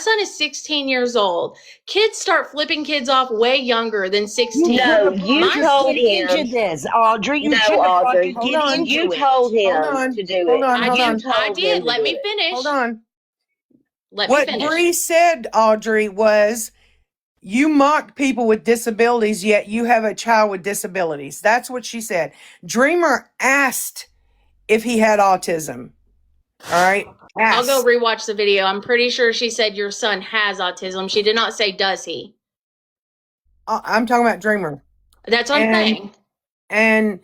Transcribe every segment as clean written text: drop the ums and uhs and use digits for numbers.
son is 16 years old. Kids start flipping kids off way younger than 16. No, you told him. Into this, Audrey. You No, shouldn't have brought Audrey. your kid into You it. told him to do it. I did. Let me finish. Hold on. Let me finish. What Bree said, Audrey, was you mocked people with disabilities, yet you have a child with disabilities. That's what she said. Dreamer asked if he had autism. All right. I'll go rewatch the video. I'm pretty sure she said your son has autism. She did not say, does he? I'm talking about Dreamer. That's what I'm saying. And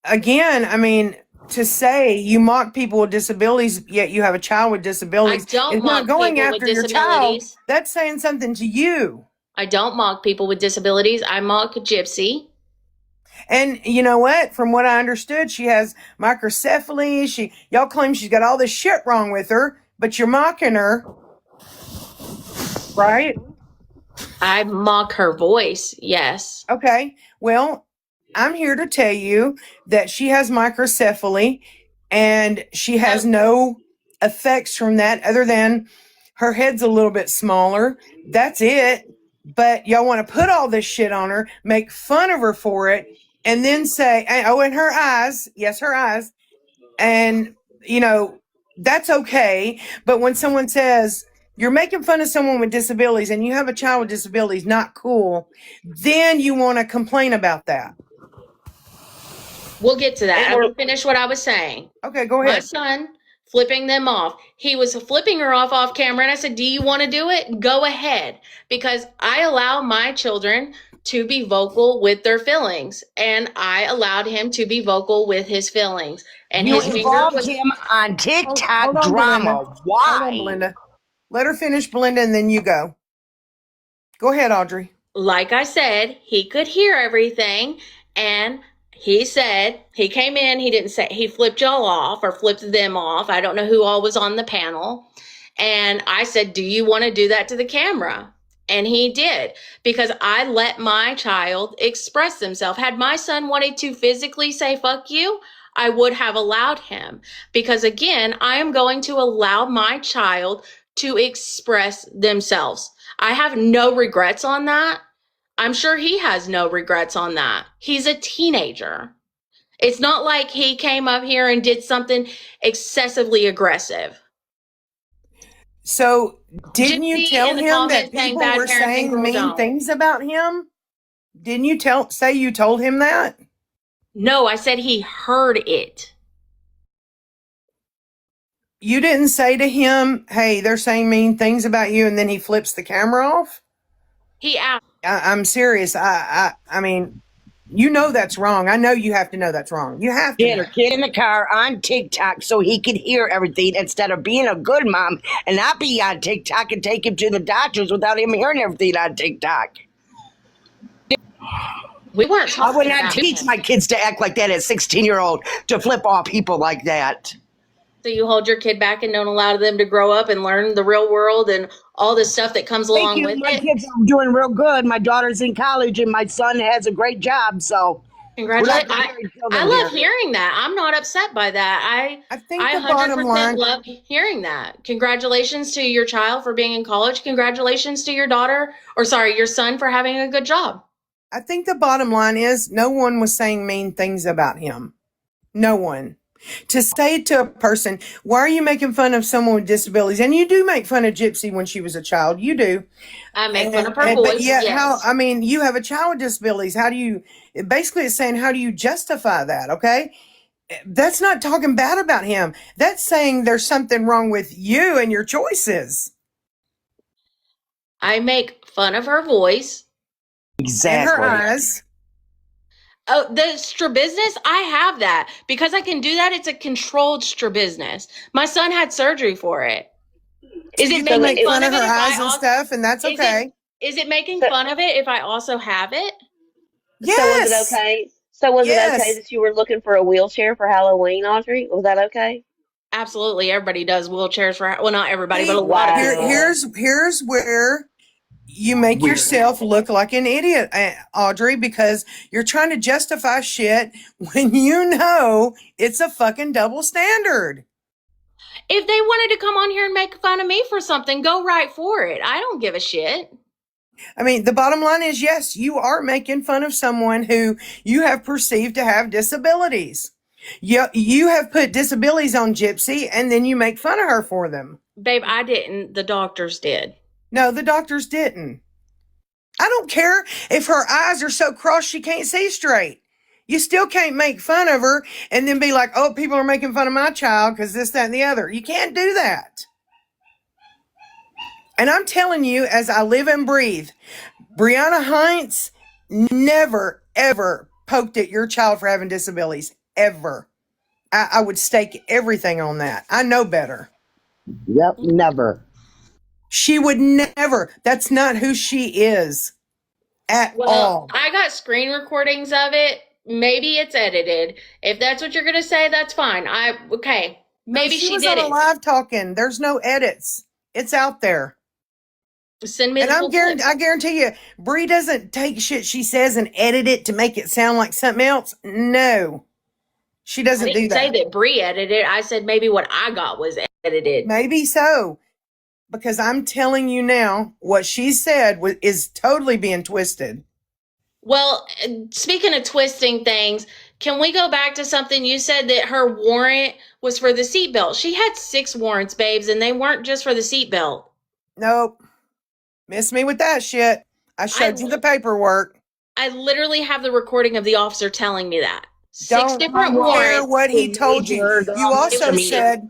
again, I mean, to say you mock people with disabilities, yet you have a child with disabilities, I don't it's mock not going people after with your child. disabilities. That's saying something to you. I don't mock people with disabilities. I mock Gypsy. And you know what? From what I understood, she has microcephaly. Y'all claim she's got all this shit wrong with her, but you're mocking her, right? I mock her voice. Yes. Okay. Well, I'm here to tell you that she has microcephaly and she has no effects from that other than her head's a little bit smaller. That's it. But y'all want to put all this shit on her, make fun of her for it, and then say, oh, and her eyes, yes, her eyes. And, you know, that's okay. But when someone says, you're making fun of someone with disabilities and you have a child with disabilities, not cool, then you want to complain about that. We'll get to that. I will finish what I was saying. Okay, go ahead. My son flipping them off. He was flipping her off camera, and I said, do you want to do it? Go ahead. Because I allow my children to be vocal with their feelings, and I allowed him to be vocal with his feelings. And you his involved him on TikTok Hold on, drama. Belinda. Why? Hold on, Belinda. Let her finish, Belinda, and then you go. Go ahead, Audrey. Like I said, he could hear everything, and he said, he came in, he didn't say, he flipped y'all off or flipped them off. I don't know who all was on the panel. And I said, do you want to do that to the camera? And he did, because I let my child express themselves. Had my son wanted to physically say, fuck you, I would have allowed him. Because again, I am going to allow my child to express themselves. I have no regrets on that. I'm sure he has no regrets on that. He's a teenager. It's not like he came up here and did something excessively aggressive. So, didn't you tell him that saying people bad were parenting saying girl mean don't. things about him? Didn't you say you told him that? No, I said he heard it. You didn't say to him, hey, they're saying mean things about you, and then he flips the camera off? He asked. I'm serious. I mean, you know that's wrong. I know you have to know that's wrong. You have to. Get her kid in the car on TikTok so he could hear everything instead of being a good mom and not be on TikTok and take him to the doctors without him hearing everything on TikTok. We weren't talking I would not about teach him. my kids to act like that at 16-year-old, to flip off people like that. So you hold your kid back and don't allow them to grow up and learn the real world and all the stuff that comes along with My it. kids are doing real good. My daughter's in college and my son has a great job. So congratulations. I love hearing that. I'm not upset by that. I think I the bottom 100% line, love hearing that. Congratulations to your child for being in college. Congratulations to your your son for having a good job. I think the bottom line is no one was saying mean things about him. No one. To say to a person, why are you making fun of someone with disabilities? And you do make fun of Gypsy when she was a child. You do. I make fun of her voice. But yet, yes. you have a child with disabilities. How do you, basically it's saying, how do you justify that? Okay. That's not talking bad about him. That's saying there's something wrong with you and your choices. I make fun of her voice. Exactly. And her eyes. Oh, the strabismus, I have that. Because I can do that, it's a controlled strabismus. My son had surgery for it. Is it making fun of her it eyes and stuff, and that's okay? Is it making fun of it if I also have it? Yes. So was it okay? So was it okay that you were looking for a wheelchair for Halloween, Audrey? Was that okay? Absolutely. Everybody does wheelchairs for, well, not everybody, but a lot of people. Here's where you make yourself look like an idiot, Audrey, because you're trying to justify shit when you know it's a fucking double standard. If they wanted to come on here and make fun of me for something, go right for it. I don't give a shit. I mean, the bottom line is, yes, you are making fun of someone who you have perceived to have disabilities. You have put disabilities on Gypsy, and then you make fun of her for them. Babe, I didn't. The doctors did. No, the doctors didn't. I don't care if her eyes are so crossed she can't see straight. You still can't make fun of her and then be like, oh, people are making fun of my child because this, that, and the other. You can't do that. And I'm telling you, as I live and breathe, Brianna Heinz never, ever poked at your child for having disabilities. Ever. I would stake everything on that. I know better. Yep, never. She would never. That's not who she is at all. I got screen recordings of it. Maybe it's edited. If that's what you're going to say, that's fine. Okay. Maybe she was did on it. a live talking. There's no edits. It's out there. Send me And the I full clip. guarantee you, Bree doesn't take shit she says and edit it to make it sound like something else. No. She doesn't I didn't do say that. that Bree edited it. I said maybe what I got was edited. Maybe so. Because I'm telling you now, what she said is totally being twisted. Well, speaking of twisting things, can we go back to something you said that her warrant was for the seatbelt? She had 6 warrants, babes, and they weren't just for the seatbelt. Nope. Miss me with that shit. I showed you the paperwork. I literally have the recording of the officer telling me that. 6 Don't different care warrants. what he told you. You also said,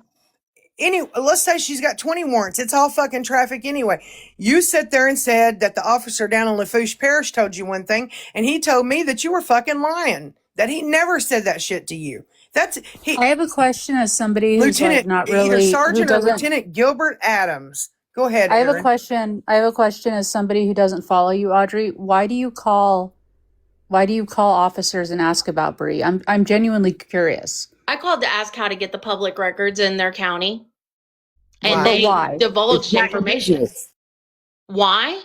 let's say she's got 20 warrants. It's all fucking traffic anyway. You sit there and said that the officer down in Lafourche Parish told you one thing, and he told me that you were fucking lying. That he never said that shit to you. I have a question as somebody who's Lieutenant, not either really Sergeant or Lieutenant Gilbert Adams. Go ahead, I have Erin. a question. I have a question as somebody who doesn't follow you, Audrey. Why do you call officers and ask about Bree? I'm genuinely curious. I called to ask how to get the public records in their county. And Why? they Why? divulged information. Why?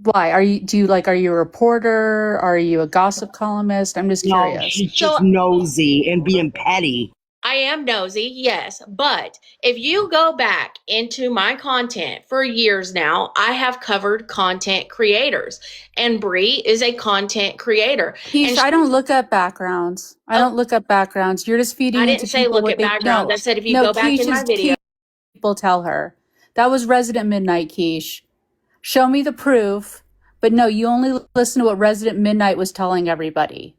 Why are you a reporter? Are you a gossip columnist? I'm just No, curious. she's just nosy and being petty. I am nosy, yes, but if you go back into my content for years now, I have covered content creators, and Bree is a content creator. Keish, I don't look up backgrounds. I don't look up backgrounds. You're just feeding I into didn't say people look what at they backgrounds. know. I said if you go back in my video. People tell her. That was Resident Midnight, Keish. Show me the proof. But no, you only listen to what Resident Midnight was telling everybody.